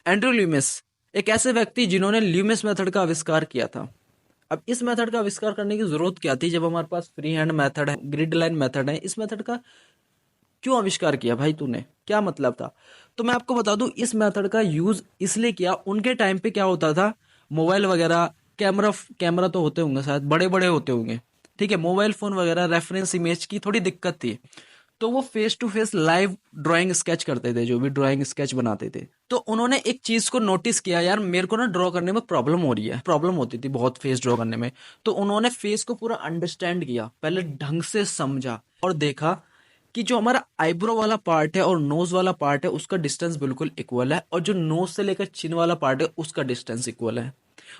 Andrew Loomis एक ऐसे व्यक्ति जिन्होंने ल्यूमिस मेथड का आविष्कार किया था। अब इस मेथड का आविष्कार करने की जरूरत क्या थी जब हमारे पास फ्री हैंड मेथड है, ग्रिड लाइन मेथड है। इस मेथड का क्यों आविष्कार किया भाई तूने, क्या मतलब था? तो मैं आपको बता दूं, इस मेथड का यूज इसलिए किया, उनके टाइम पे क्या होता था, मोबाइल वगैरह, कैमरा कैमरा तो होते होंगे शायद, बड़े बड़े होते होंगे, ठीक है, मोबाइल फोन वगैरह, रेफरेंस इमेज की थोड़ी दिक्कत थी। तो वो face to face live drawing sketch करते थे, जो भी ड्राइंग स्केच बनाते थे। तो उन्होंने एक चीज को नोटिस किया, यार मेरे को ना ड्रॉ करने में प्रॉब्लम हो रही है, प्रॉब्लम होती थी बहुत फेस ड्रॉ करने में। तो उन्होंने फेस को पूरा अंडरस्टैंड किया, पहले ढंग से समझा और देखा कि जो हमारा आईब्रो वाला पार्ट है और नोज वाला पार्ट है उसका डिस्टेंस बिल्कुल इक्वल है, और जो नोज से लेकर चिन वाला पार्ट है उसका डिस्टेंस इक्वल है।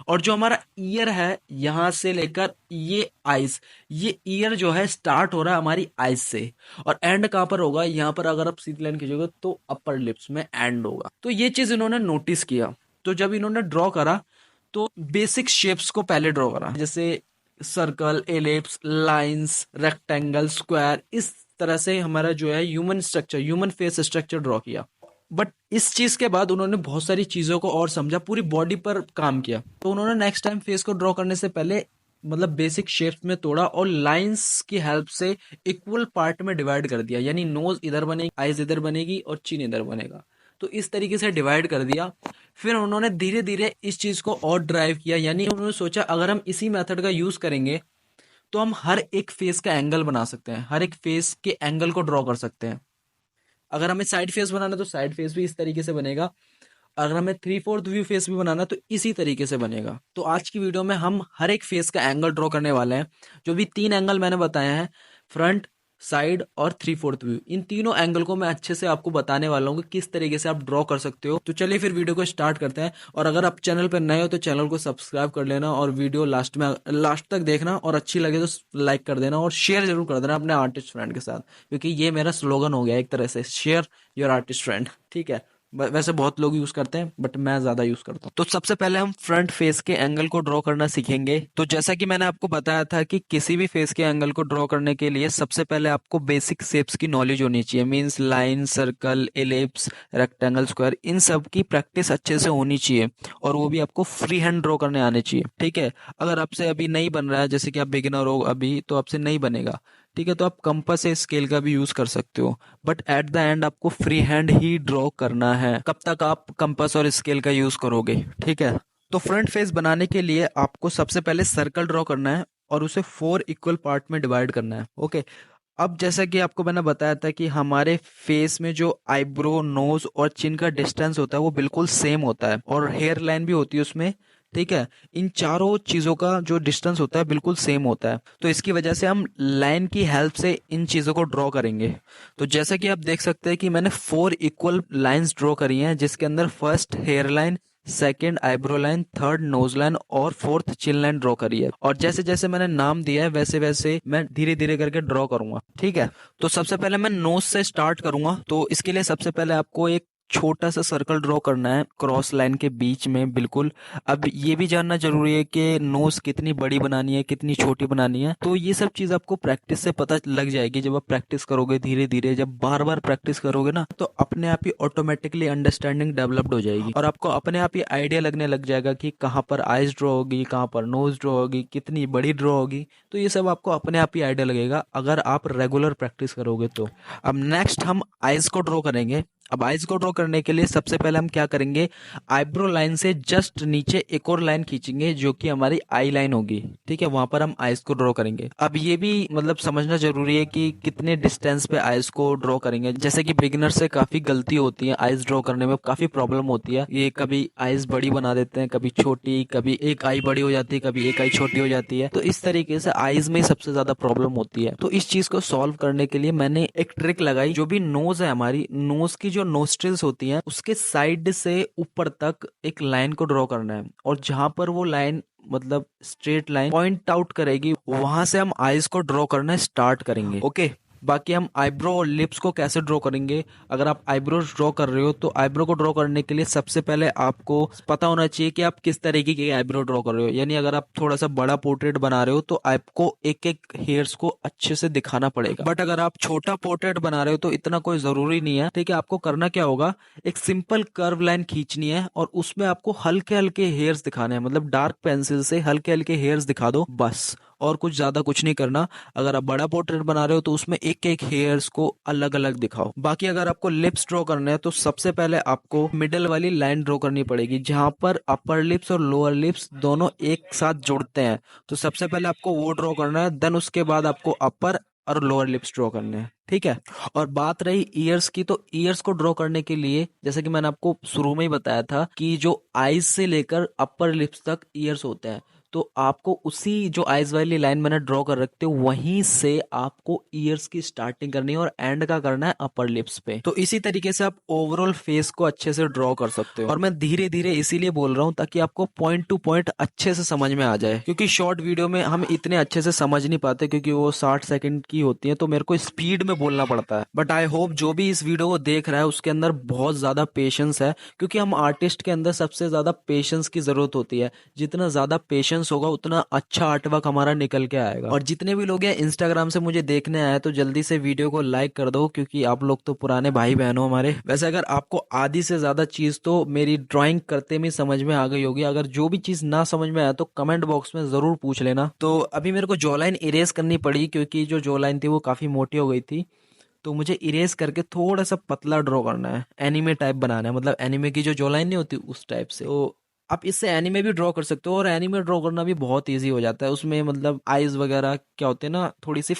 और जो हमारा ईयर है यहां से लेकर ये आइज, ये ईयर जो है स्टार्ट हो रहा है हमारी आइज से, और एंड कहां पर होगा, यहां पर अगर आप सीधी लाइन खींचोगे तो अपर लिप्स में एंड होगा। तो ये चीज इन्होंने नोटिस किया। तो जब इन्होंने ड्रॉ करा तो बेसिक शेप्स को पहले ड्रॉ करा, जैसे circle, ellipse, lines, rectangle, square, इस तरह से हमारा जो है human structure, human face structure draw किया। बट इस चीज के बाद उन्होंने बहुत सारी चीजों को और समझा, पूरी बॉडी पर काम किया। तो उन्होंने नेक्स्ट टाइम फेस को ड्रॉ करने से पहले मतलब बेसिक शेप्स में तोड़ा और लाइंस की हेल्प से इक्वल पार्ट में डिवाइड कर दिया, यानी नोज इधर बनेगी, आईज इधर बनेगी और चिन इधर बनेगा। तो इस तरीके से डिवाइड कर दिया। फिर उन्होंने धीरे धीरे इस चीज को और ड्राइव किया, यानी उन्होंने सोचा अगर हम इसी मेथड का यूज करेंगे तो हम हर एक फेस का एंगल बना सकते हैं, हर एक फेस के एंगल को ड्रॉ कर सकते हैं। अगर हमें साइड फेस बनाना है तो साइड फेस भी इस तरीके से बनेगा, अगर हमें थ्री फोर्थ व्यू फेस भी बनाना है तो इसी तरीके से बनेगा। तो आज की वीडियो में हम हर एक फेस का एंगल ड्रॉ करने वाले हैं। जो भी तीन एंगल मैंने बताए हैं, फ्रंट, साइड और थ्री फोर्थ व्यू, इन तीनों एंगल को मैं अच्छे से आपको बताने वाला हूँ कि किस तरीके से आप ड्रॉ कर सकते हो। तो चलिए फिर वीडियो को स्टार्ट करते हैं। और अगर आप चैनल पर नए हो तो चैनल को सब्सक्राइब कर लेना और वीडियो लास्ट तक देखना, और अच्छी लगे तो लाइक कर देना और शेयर जरूर कर देना अपने आर्टिस्ट फ्रेंड के साथ, क्योंकि ये मेरा स्लोगन हो गया एक तरह से, शेयर योर आर्टिस्ट फ्रेंड, ठीक है। वैसे बहुत लोग यूज करते हैं बट मैं ज्यादा यूज करता हूँ। तो सबसे पहले हम फ्रंट फेस के एंगल को ड्रॉ करना सीखेंगे। तो जैसा कि मैंने आपको बताया था कि किसी भी फेस के एंगल को ड्रॉ करने के लिए सबसे पहले आपको बेसिक शेप्स की नॉलेज होनी चाहिए, means line, circle, ellipse, rectangle, square, इन सब की प्रैक्टिस अच्छे से होनी चाहिए, और वो भी आपको फ्री हैंड ड्रॉ करने आने चाहिए, ठीक है। अगर आपसे अभी नहीं बन रहा है, जैसे कि आप बिगिनर हो अभी, तो आपसे नहीं बनेगा, ठीक है, तो आप कंपास या स्केल का भी यूज कर सकते हो, बट एट द एंड आपको फ्री हैंड ही ड्रॉ करना है। कब तक आप कंपास और स्केल का यूज करोगे, ठीक है। तो फ्रंट फेस बनाने के लिए आपको सबसे पहले सर्कल ड्रॉ करना है और उसे 4 इक्वल पार्ट में डिवाइड करना है, ओके। अब जैसा कि आपको मैंने बताया था कि हमारे फेस में जो आईब्रो, नोज और चिन का डिस्टेंस होता है वो बिल्कुल सेम होता है, और हेयर लाइन भी होती है उसमें, ठीक है। इन चारों चीजों का जो डिस्टेंस होता है बिल्कुल सेम होता है। तो इसकी वजह से हम लाइन की हेल्प से इन चीजों को ड्रॉ करेंगे। तो जैसा कि आप देख सकते हैं कि मैंने 4 इक्वल लाइंस ड्रॉ करी हैं, जिसके अंदर first hair line, second eyebrow line, third nose line और फोर्थ चिन लाइन ड्रॉ करी है। और जैसे जैसे मैंने नाम दिया है वैसे वैसे मैं धीरे धीरे करके ड्रॉ करूंगा, ठीक है। तो सबसे पहले मैं नोज से स्टार्ट करूंगा। तो इसके लिए सबसे पहले आपको एक छोटा सा सर्कल ड्रॉ करना है क्रॉस लाइन के बीच में, बिल्कुल। अब ये भी जानना जरूरी है कि नोज कितनी बड़ी बनानी है, कितनी छोटी बनानी है। तो ये सब चीज आपको प्रैक्टिस से पता लग जाएगी। जब आप प्रैक्टिस करोगे धीरे धीरे, जब बार बार प्रैक्टिस करोगे ना, तो अपने आप ही ऑटोमेटिकली अंडरस्टैंडिंग डेवलप्ड हो जाएगी, और आपको अपने आप ही आइडिया लगने लग जाएगा कि कहाँ पर आइज ड्रॉ होगी, कहाँ पर नोज ड्रॉ होगी, कितनी बड़ी ड्रॉ होगी। तो ये सब आपको अपने आप ही आइडिया लगेगा अगर आप रेगुलर प्रैक्टिस करोगे तो। अब नेक्स्ट हम आइज को ड्रॉ करेंगे। अब आइज को ड्रॉ करने के लिए सबसे पहले हम क्या करेंगे, आईब्रो लाइन से जस्ट नीचे एक और लाइन खींचेंगे जो कि हमारी आई लाइन होगी, ठीक है। वहां पर हम आइज को ड्रॉ करेंगे। अब ये भी मतलब समझना जरूरी है कि कितने डिस्टेंस पे आइज को ड्रॉ करेंगे। जैसे कि बिगिनर से काफी गलती होती है, आइज ड्रॉ करने में काफी प्रॉब्लम होती है। ये कभी आइज बड़ी बना देते हैं, कभी छोटी, कभी एक आई बड़ी हो जाती है, कभी एक आई छोटी हो जाती है। तो इस तरीके से आइज में सबसे ज्यादा प्रॉब्लम होती है। तो इस चीज को सॉल्व करने के लिए मैंने एक ट्रिक लगाई। जो भी नोज है हमारी, नोज की जो नोस्ट्रिल्स होती हैं उसके साइड से ऊपर तक एक लाइन को ड्रॉ करना है, और जहां पर वो लाइन मतलब स्ट्रेट लाइन पॉइंट आउट करेगी वहां से हम आईज को ड्रॉ करना स्टार्ट करेंगे, ओके। बाकी हम आईब्रो और लिप्स को कैसे ड्रॉ करेंगे। अगर आप आईब्रो ड्रॉ कर रहे हो तो आईब्रो को ड्रॉ करने के लिए सबसे पहले आपको पता होना चाहिए कि आप किस तरीके की आईब्रो ड्रॉ कर रहे हो। यानी अगर आप थोड़ा सा बड़ा पोर्ट्रेट बना रहे हो तो आपको एक एक हेयर्स को अच्छे से दिखाना पड़ेगा, बट अगर आप छोटा पोर्ट्रेट बना रहे हो तो इतना कोई जरूरी नहीं है। ठीक है, आपको करना क्या होगा, एक सिंपल कर्व लाइन खींचनी है और उसमें आपको हल्के हल्के हेयर्स दिखाने हैं, मतलब डार्क पेंसिल से हल्के हल्के हेयर्स दिखा दो बस, और कुछ ज्यादा कुछ नहीं करना। अगर आप बड़ा पोर्ट्रेट बना रहे हो तो उसमें एक एक हेयर्स को अलग अलग दिखाओ। बाकी अगर आपको लिप्स ड्रॉ करना है तो सबसे पहले आपको मिडल वाली लाइन ड्रॉ करनी पड़ेगी, जहां पर अपर लिप्स और लोअर लिप्स दोनों एक साथ जुड़ते हैं। तो सबसे पहले आपको वो ड्रॉ करना है, देन उसके बाद आपको अपर और लोअर लिप्स ड्रॉ करने हैं। ठीक है, और बात रही ईयर्स की, तो ईयर्स को ड्रॉ करने के लिए जैसे कि मैंने आपको शुरू में ही बताया था कि जो आईज से लेकर अपर लिप्स तक ईयर्स होते हैं, तो आपको उसी जो आइज वाली लाइन मैंने ड्रॉ कर रखते हो वहीं से आपको ईयर्स की स्टार्टिंग करनी है और एंड का करना है अपर लिप्स पे। तो इसी तरीके से आप ओवरऑल फेस को अच्छे से ड्रॉ कर सकते हो। और मैं धीरे धीरे इसीलिए बोल रहा हूँ ताकि आपको पॉइंट टू पॉइंट अच्छे से समझ में आ जाए, क्योंकि शॉर्ट वीडियो में हम इतने अच्छे से समझ नहीं पाते क्योंकि वो 60 सेकंड की होती है, तो मेरे को स्पीड में बोलना पड़ता है। बट आई होप जो भी इस वीडियो को देख रहा है उसके अंदर बहुत ज्यादा पेशेंस है, क्योंकि हम आर्टिस्ट के अंदर सबसे ज्यादा पेशेंस की जरूरत होती है। जितना ज्यादा पेशेंस होगा उतना अच्छा आर्टवर्क हमारा निकल के आएगा। और जितने भी लोग हैं इंस्टाग्राम से मुझे देखने आए तो जल्दी से वीडियो को लाइक कर दो, क्योंकि आप लोग तो पुराने भाई बहन हो हमारे। वैसे अगर आपको आधी से ज्यादा चीज तो मेरी ड्राइंग करते में समझ में आ गई होगी, अगर जो भी चीज ना समझ में आया तो कमेंट बॉक्स में जरूर पूछ लेना। तो अभी मेरे को जॉ लाइन इरेज करनी पड़ी, क्योंकि जो जॉ लाइन थी वो काफी मोटी हो गई थी, तो मुझे इरेज करके थोड़ा सा पतला ड्रॉ करना है, एनीमे टाइप बनाना है, मतलब एनीमे की जो जॉ लाइन नहीं होती उस टाइप से। तो आप इससे एनीमे भी ड्रॉ कर सकते हो, और एनीमे ड्रॉ करना भी बहुत इजी हो जाता है। उसमें मतलब आईज वगैरह क्या होते हैं ना, थोड़ी सी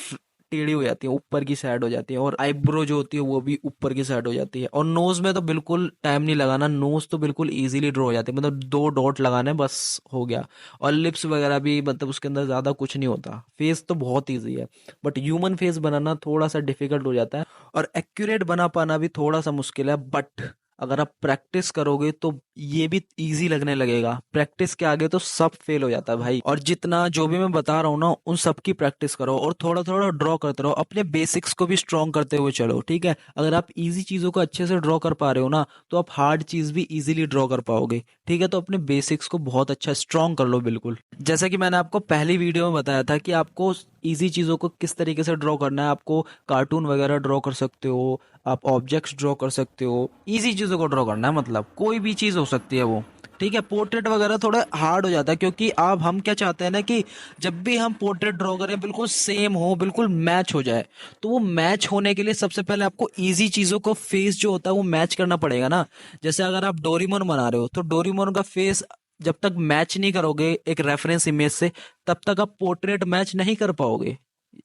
टेढ़ी हो जाती है, ऊपर की साइड हो जाती है, और आईब्रो जो होती है वो भी ऊपर की साइड हो जाती है। और नोज में तो बिल्कुल टाइम नहीं लगाना, नोज तो बिल्कुल इजीली ड्रॉ हो जाती है, मतलब 2 डॉट लगाने बस हो गया। और लिप्स वगैरह भी मतलब उसके अंदर ज्यादा कुछ नहीं होता। फेस तो बहुत ईजी है, बट ह्यूमन फेस बनाना थोड़ा सा डिफिकल्ट हो जाता है, और एक्यूरेट बना पाना भी थोड़ा सा मुश्किल है। बट अगर आप प्रैक्टिस करोगे तो ये भी इजी लगने लगेगा। प्रैक्टिस के आगे तो सब फेल हो जाता है भाई। और जितना जो भी मैं बता रहा हूँ ना उन सब की प्रैक्टिस करो, और थोड़ा थोड़ा ड्रॉ करते रहो, अपने बेसिक्स को भी स्ट्रॉन्ग करते हुए चलो। ठीक है, अगर आप इजी चीजों को अच्छे से ड्रॉ कर पा रहे हो ना, तो आप हार्ड चीज भी इजीली ड्रॉ कर पाओगे। ठीक है, तो अपने बेसिक्स को बहुत अच्छा स्ट्रॉन्ग कर लो बिल्कुल। जैसा कि मैंने आपको पहली वीडियो में बताया था कि आपको इजी चीजों को किस तरीके से ड्रॉ करना है। आपको कार्टून वगैरह ड्रॉ कर सकते हो, आप ऑब्जेक्ट्स ड्रॉ कर सकते हो, इजी चीजों को ड्रॉ करना है, मतलब कोई भी चीज हो सकती है वो। ठीक है, पोर्ट्रेट वगैरह थोड़ा हार्ड हो जाता है, क्योंकि अब हम क्या चाहते हैं ना कि जब भी हम पोर्ट्रेट ड्रॉ करें बिल्कुल सेम हो, बिल्कुल मैच हो जाए। तो वो मैच होने के लिए सबसे पहले आपको इजी चीजों को फेस जो होता है वो मैच करना पड़ेगा ना। जैसे अगर आप डोरेमोन बना रहे हो तो डोरेमोन का फेस जब तक मैच नहीं करोगे एक रेफरेंस इमेज से, तब तक आप पोर्ट्रेट मैच नहीं कर पाओगे।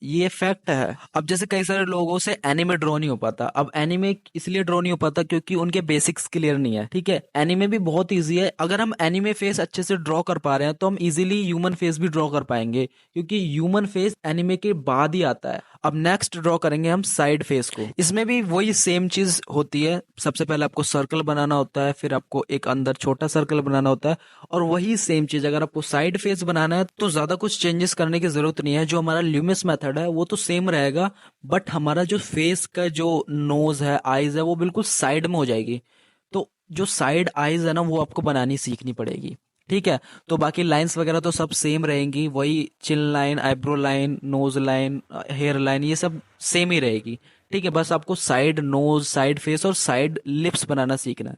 ये फैक्ट है। अब जैसे कई सारे लोगों से एनिमे ड्रॉ नहीं हो पाता। अब एनिमे इसलिए ड्रॉ नहीं हो पाता क्योंकि उनके बेसिक्स क्लियर नहीं है। ठीक है, एनिमे भी बहुत इजी है। अगर हम एनिमे फेस अच्छे से ड्रॉ कर पा रहे हैं तो हम इजीली ह्यूमन फेस भी ड्रॉ कर पाएंगे, क्योंकि ह्यूमन फेस एनिमे के बाद ही आता है। अब नेक्स्ट ड्रॉ करेंगे हम साइड फेस को। इसमें भी वही सेम चीज होती है। सबसे पहले आपको सर्कल बनाना होता है, फिर आपको एक अंदर छोटा सर्कल बनाना होता है, और वही सेम चीज अगर आपको साइड फेस बनाना है तो ज्यादा कुछ चेंजेस करने की जरूरत नहीं है। जो हमारा ल्यूमिस मेथड है वो तो सेम रहेगा, बट हमारा जो फेस का जो नोज है, आईज है, वो बिल्कुल साइड में हो जाएगी। तो जो साइड आईज है ना वो आपको बनानी सीखनी पड़ेगी। ठीक है, तो बाकी लाइंस वगैरह तो सब सेम रहेंगी, वही chin line, eyebrow line, nose line, hair line, ये सब सेम ही रहेगी। ठीक है, बस आपको साइड नोज, साइड फेस और साइड लिप्स बनाना सीखना है।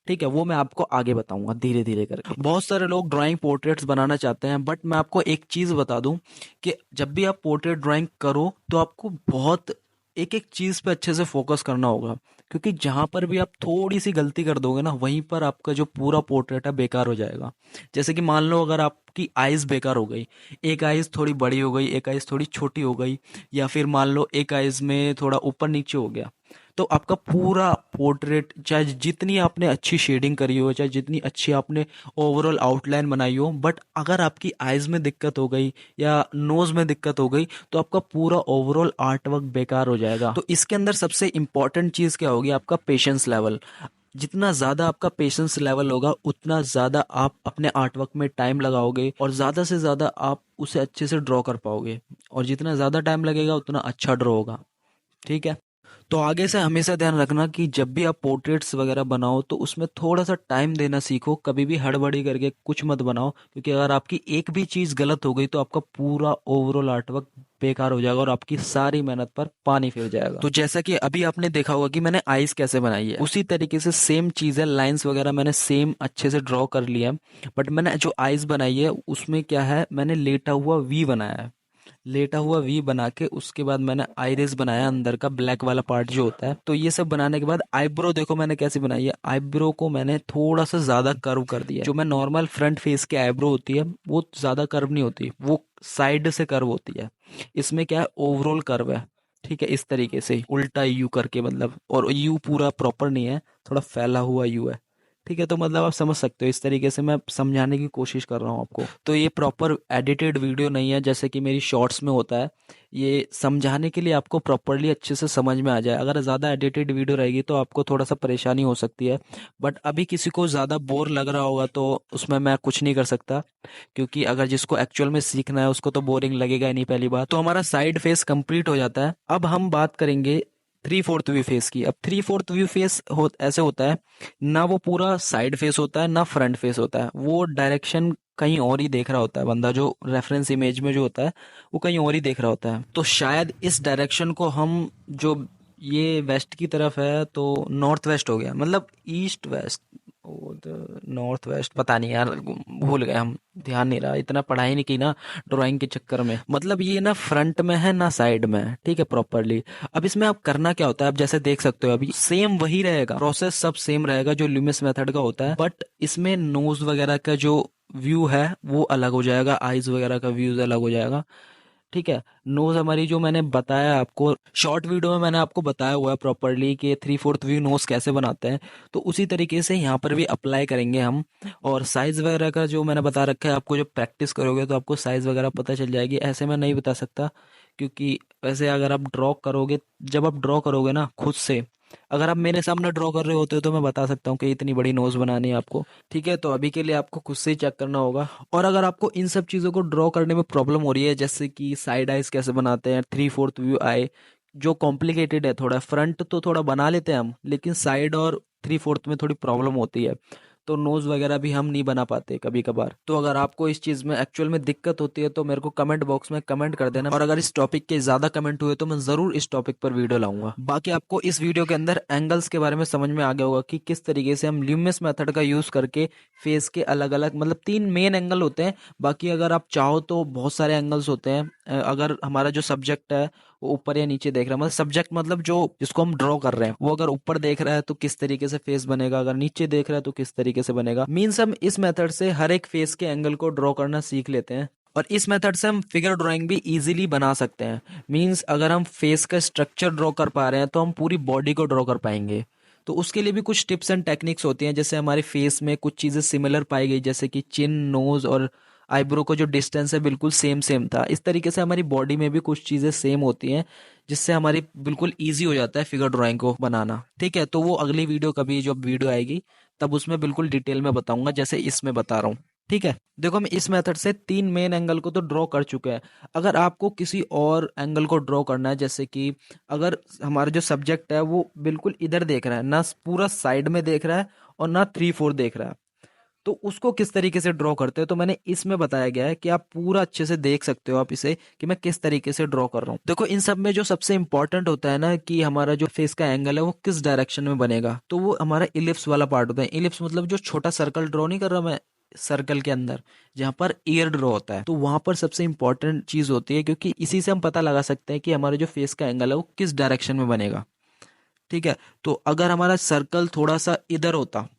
ठीक है, वो मैं आपको आगे बताऊंगा धीरे धीरे करके। बहुत सारे लोग ड्राइंग पोर्ट्रेट्स बनाना चाहते हैं, बट मैं आपको एक चीज बता दूं कि जब भी आप पोर्ट्रेट ड्राइंग करो तो आपको बहुत एक एक चीज पे अच्छे से फोकस करना होगा, क्योंकि जहां पर भी आप थोड़ी सी गलती कर दोगे ना वहीं पर आपका जो पूरा पोर्ट्रेट है बेकार हो जाएगा। जैसे कि मान लो अगर आपकी आईज बेकार हो गई, एक आईज थोड़ी बड़ी हो गई, एक आईज थोड़ी छोटी हो गई, या फिर मान लो एक आईज में थोड़ा ऊपर नीचे हो गया, तो आपका पूरा पोर्ट्रेट, चाहे जितनी आपने अच्छी शेडिंग करी हो, चाहे जितनी अच्छी आपने ओवरऑल आउटलाइन बनाई हो, बट अगर आपकी आईज में दिक्कत हो गई या नोज में दिक्कत हो गई तो आपका पूरा ओवरऑल आर्ट वर्क बेकार हो जाएगा। तो इसके अंदर सबसे इंपॉर्टेंट चीज क्या होगी, आपका पेशेंस लेवल। जितना ज्यादा आपका पेशेंस लेवल होगा उतना ज्यादा आप अपने आर्ट वर्क में टाइम लगाओगे, और ज्यादा से ज्यादा आप उसे अच्छे से ड्रॉ कर पाओगे, और जितना ज्यादा टाइम लगेगा उतना अच्छा ड्रॉ होगा। ठीक है। तो आगे से हमेशा ध्यान रखना कि जब भी आप पोर्ट्रेट्स वगैरह बनाओ तो उसमें थोड़ा सा टाइम देना सीखो, कभी भी हड़बड़ी करके कुछ मत बनाओ, क्योंकि अगर आपकी एक भी चीज़ गलत हो गई तो आपका पूरा ओवरऑल आर्टवर्क बेकार हो जाएगा और आपकी सारी मेहनत पर पानी फिर जाएगा। तो जैसा कि अभी आपने देखा होगा कि मैंने आइस कैसे बनाई है, उसी तरीके से सेम चीज़ है, लाइंस वगैरह मैंने सेम अच्छे से ड्रॉ कर लिया है। बट मैंने जो आइस बनाई है उसमें क्या है, मैंने लेटा हुआ वी बनाया है। लेटा हुआ वी बना के उसके बाद मैंने आइरिस बनाया, अंदर का ब्लैक वाला पार्ट जो होता है। तो ये सब बनाने के बाद आईब्रो देखो मैंने कैसे बनाई है, आईब्रो को मैंने थोड़ा सा ज्यादा कर्व कर दिया है। जो मैं नॉर्मल फ्रंट फेस की आईब्रो होती है वो ज्यादा कर्व नहीं होती, वो साइड से कर्व होती है। इसमें क्या है, ओवरऑल कर्व है। ठीक है, इस तरीके से उल्टा यू करके, मतलब, और यू पूरा प्रॉपर नहीं है, थोड़ा फैला हुआ यू है। ठीक है, तो मतलब आप समझ सकते हो, इस तरीके से मैं समझाने की कोशिश कर रहा हूँ आपको। तो ये प्रॉपर एडिटेड वीडियो नहीं है जैसे कि मेरी शॉर्ट्स में होता है। ये समझाने के लिए आपको प्रॉपरली अच्छे से समझ में आ जाए। अगर ज़्यादा एडिटेड वीडियो रहेगी तो आपको थोड़ा सा परेशानी हो सकती है। बट अभी किसी को ज़्यादा बोर लग रहा होगा तो उसमें मैं कुछ नहीं कर सकता, क्योंकि अगर जिसको एक्चुअल में सीखना है उसको तो बोरिंग लगेगा ही नहीं। पहली बात तो हमारा साइड फेस कंप्लीट हो जाता है। अब हम बात करेंगे थ्री फोर्थ व्यू फेस की। अब थ्री फोर्थ व्यू फेस ऐसे होता है, ना वो पूरा साइड फेस होता है ना फ्रंट फेस होता है, वो डायरेक्शन कहीं और ही देख रहा होता है बंदा, जो रेफरेंस इमेज में जो होता है वो कहीं और ही देख रहा होता है। तो शायद इस डायरेक्शन को हम, जो ये वेस्ट की तरफ है तो नॉर्थ वेस्ट हो गया, मतलब ईस्ट वेस्ट, नॉर्थ वेस्ट, पता नहीं यार, भूल गए हम, ध्यान नहीं रहा, इतना पढ़ाई नहीं की ना ड्राइंग के चक्कर में। मतलब ये ना फ्रंट में है ना साइड में है, ठीक है, प्रॉपरली। अब इसमें आप करना क्या होता है, आप जैसे देख सकते हो अभी सेम वही रहेगा, प्रोसेस सब सेम रहेगा जो ल्यूमिस मेथड का होता है, बट इसमें नोज वगैरह का जो व्यू है वो अलग हो जाएगा, आईज वगैरह का व्यू अलग हो जाएगा। ठीक है, नोज हमारी जो मैंने बताया आपको शॉर्ट वीडियो में, मैंने आपको बताया हुआ है प्रॉपरली कि थ्री फोर्थ व्यू नोज कैसे बनाते हैं, तो उसी तरीके से यहाँ पर भी अप्लाई करेंगे हम। और साइज वगैरह का जो मैंने बता रखा है, आपको जब प्रैक्टिस करोगे तो आपको साइज वगैरह पता चल जाएगी, ऐसे मैं नहीं बता सकता, क्योंकि वैसे अगर आप ड्रॉ करोगे, जब आप ड्रॉ करोगे ना खुद से, अगर आप मेरे सामने ड्रॉ कर रहे होते हो तो मैं बता सकता हूँ कि इतनी बड़ी नोज बनानी है आपको। ठीक है, तो अभी के लिए आपको खुद से ही चेक करना होगा। और अगर आपको इन सब चीज़ों को ड्रॉ करने में प्रॉब्लम हो रही है, जैसे कि साइड आइज कैसे बनाते हैं, थ्री फोर्थ व्यू आई, जो कॉम्प्लिकेटेड है थोड़ा, फ्रंट तो थोड़ा बना लेते हैं हम, लेकिन साइड और थ्री फोर्थ में थोड़ी प्रॉब्लम होती है, तो नोज वगैरह भी हम नहीं बना पाते कभी कभार। तो अगर आपको इस चीज़ में एक्चुअल में दिक्कत होती है तो मेरे को कमेंट बॉक्स में कमेंट कर देना, और अगर इस टॉपिक के ज़्यादा कमेंट हुए तो मैं ज़रूर इस टॉपिक पर वीडियो लाऊंगा। बाकी आपको इस वीडियो के अंदर एंगल्स के बारे में समझ में आ गया होगा कि किस तरीके से हम ल्यूमिस मेथड का यूज़ करके फेस के अलग अलग, मतलब तीन मेन एंगल होते हैं, बाकी अगर आप चाहो तो बहुत सारे एंगल्स होते हैं। अगर हमारा जो सब्जेक्ट है वो ऊपर या नीचे देख रहा है, मतलब सब्जेक्ट मतलब जो जिसको हम ड्रॉ कर रहे हैं, वो अगर ऊपर देख रहा है तो किस तरीके से फेस बनेगा, अगर नीचे देख रहा है तो किस तरीके से बनेगा। मीन्स हम इस मेथड से हर एक फेस के एंगल को ड्रॉ करना सीख लेते हैं, और इस मेथड से हम फिगर ड्राइंग भी इजीली बना सकते हैं। मीन्स अगर हम फेस का स्ट्रक्चर ड्रॉ कर पा रहे हैं तो हम पूरी बॉडी को ड्रॉ कर पाएंगे। तो उसके लिए भी कुछ टिप्स एंड टेक्निक्स होती हैं, जैसे हमारे फेस में कुछ चीज़ें सिमिलर पाई गई, जैसे कि चिन, नोज और आईब्रो का जो डिस्टेंस है बिल्कुल सेम सेम था, इस तरीके से हमारी बॉडी में भी कुछ चीज़ें सेम होती हैं, जिससे हमारी बिल्कुल ईजी हो जाता है फिगर ड्राइंग को बनाना। ठीक है, तो वो अगली वीडियो, कभी जब वीडियो आएगी तब उसमें बिल्कुल डिटेल में बताऊंगा, जैसे इसमें बता रहा हूँ। ठीक है, देखो हम इस मेथड से तीन मेन एंगल को तो ड्रॉ कर चुके हैं। अगर आपको किसी और एंगल को ड्रॉ करना है, जैसे कि अगर हमारा जो सब्जेक्ट है वो बिल्कुल इधर देख रहा है, ना पूरा साइड में देख रहा है और ना थ्री फोर देख रहा है, तो उसको किस तरीके से ड्रॉ करते हैं, तो मैंने इसमें बताया गया है कि आप पूरा अच्छे से देख सकते हो आप इसे, कि मैं किस तरीके से ड्रॉ कर रहा हूँ। देखो इन सब में जो सबसे इंपॉर्टेंट होता है ना, कि हमारा जो फेस का एंगल है वो किस डायरेक्शन में बनेगा, तो वो हमारा इलिप्स वाला पार्ट होता है। इलिप्स मतलब जो छोटा सर्कल ड्रॉ नहीं कर रहा मैं, सर्कल के अंदर जहां पर ईयर ड्रॉ होता है, तो वहां पर सबसे इंपॉर्टेंट चीज होती है, क्योंकि इसी से हम पता लगा सकते हैं कि हमारा जो फेस का एंगल है वो किस डायरेक्शन में बनेगा। ठीक है, तो अगर हमारा सर्कल थोड़ा सा इधर होता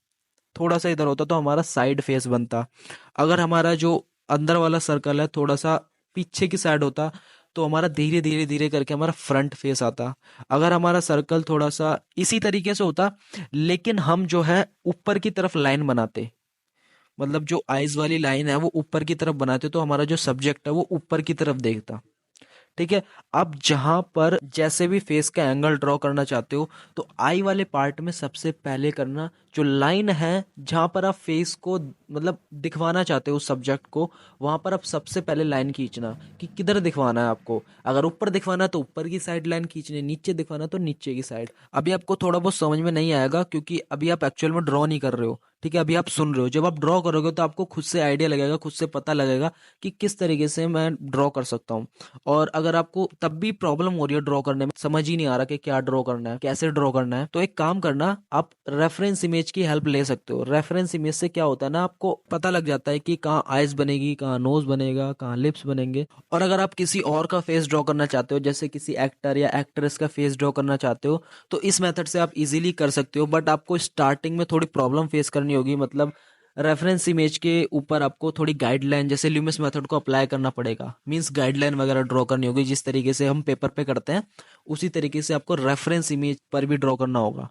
तो हमारा साइड फेस बनता। अगर हमारा जो अंदर वाला सर्कल है थोड़ा सा पीछे की साइड होता तो हमारा धीरे धीरे धीरे करके हमारा फ्रंट फेस आता। अगर हमारा सर्कल थोड़ा सा इसी तरीके से होता, लेकिन हम जो है ऊपर की तरफ लाइन बनाते, मतलब जो आइज वाली लाइन है वो ऊपर की तरफ बनाते, तो हमारा जो सब्जेक्ट है वो ऊपर की तरफ देखता। ठीक है। अब जहां पर जैसे भी फेस का एंगल ड्रॉ करना चाहते हो, तो आई वाले पार्ट में सबसे पहले करना, जो लाइन है जहां पर आप फेस को मतलब दिखवाना चाहते हो उस सब्जेक्ट को, वहां पर आप सबसे पहले लाइन खींचना कि किधर दिखवाना है आपको। अगर ऊपर दिखवाना है तो ऊपर की साइड लाइन खींचनी, नीचे दिखवाना तो नीचे की साइड। अभी आपको थोड़ा बहुत समझ में नहीं आएगा क्योंकि अभी आप एक्चुअल में ड्रॉ नहीं कर रहे हो, ठीक है, अभी आप सुन रहे हो। जब आप ड्रॉ करोगे तो आपको खुद से आइडिया लगेगा, खुद से पता लगेगा कि किस तरीके से मैं ड्रॉ कर सकता हूँ। और अगर आपको तब भी प्रॉब्लम हो रही है ड्रॉ करने में, समझ ही नहीं आ रहा कि क्या ड्रॉ करना है, कैसे ड्रॉ करना है, तो एक काम करना, आप रेफरेंस इमेज की हेल्प ले सकते हो। रेफरेंस इमेज से क्या होता है ना, आपको पता लग जाता है कि कहाँ आइज बनेगी, कहाँ नोज बनेगा, कहाँ लिप्स बनेंगे। और अगर आप किसी और का फेस ड्रॉ करना चाहते हो, जैसे किसी एक्टर या एक्ट्रेस का फेस ड्रॉ करना चाहते हो, तो इस मेथड से आप इजीली कर सकते हो। बट आपको स्टार्टिंग में थोड़ी प्रॉब्लम फेस करनी होगी, मतलब रेफरेंस इमेज के ऊपर आपको थोड़ी गाइडलाइन, जैसे ल्यूमिस मेथड को अप्लाई करना पड़ेगा, मींस गाइडलाइन वगैरह ड्रॉ करनी होगी। जिस तरीके से हम पेपर पे करते हैं उसी तरीके से आपको रेफरेंस इमेज पर भी ड्रॉ करना होगा,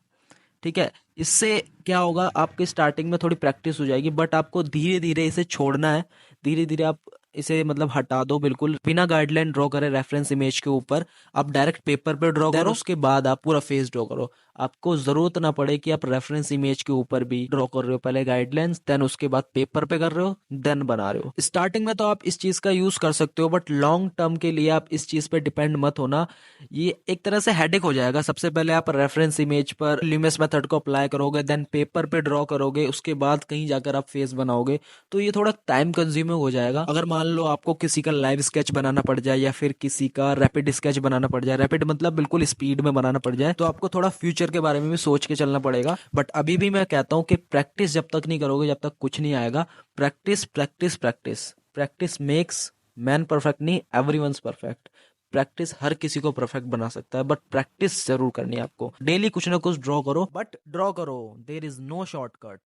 ठीक है। इससे क्या होगा, आपके स्टार्टिंग में थोड़ी प्रैक्टिस हो जाएगी, बट आपको धीरे धीरे इसे छोड़ना है। धीरे धीरे आप इसे मतलब हटा दो, बिल्कुल बिना गाइडलाइन ड्रॉ करे रेफरेंस इमेज के ऊपर आप डायरेक्ट पेपर पे ड्रॉ करो, उसके बाद आप पूरा फेस ड्रॉ करो। आपको जरूरत ना पड़े कि आप रेफरेंस इमेज के ऊपर भी ड्रॉ कर रहे हो, पहले गाइडलाइंस, देन उसके बाद पेपर पे कर रहे हो, देन बना रहे हो। स्टार्टिंग में तो आप इस चीज का यूज कर सकते हो, बट लॉन्ग टर्म के लिए आप इस चीज पे डिपेंड मत होना। ये एक तरह से हेडेक हो जाएगा। सबसे पहले आप रेफरेंस इमेज पर ल्यूमिस मेथड को अप्लाई करोगे, देन पेपर पे ड्रॉ करोगे, उसके बाद कहीं जाकर आप फेस बनाओगे, तो ये थोड़ा टाइम कंज्यूमिंग हो जाएगा। अगर मान लो आपको किसी का लाइव स्केच बनाना पड़ जाए या फिर किसी का रैपिड स्केच बनाना पड़ जाए, रैपिड मतलब बिल्कुल स्पीड में बनाना पड़ जाए, तो आपको थोड़ा फ्यूचर के बारे में भी सोच के चलना पड़ेगा। बट अभी भी मैं कहता हूँ कि प्रैक्टिस जब तक नहीं करोगे, जब तक कुछ नहीं आएगा। Practice practice practice, practice makes man perfect, नहीं एवरीवनस परफेक्ट। प्रैक्टिस हर किसी को परफेक्ट बना सकता है, बट प्रैक्टिस जरूर करनी है आपको। डेली कुछ ना कुछ ड्रॉ करो, बट ड्रॉ करो, देयर इज नो शॉर्टकट।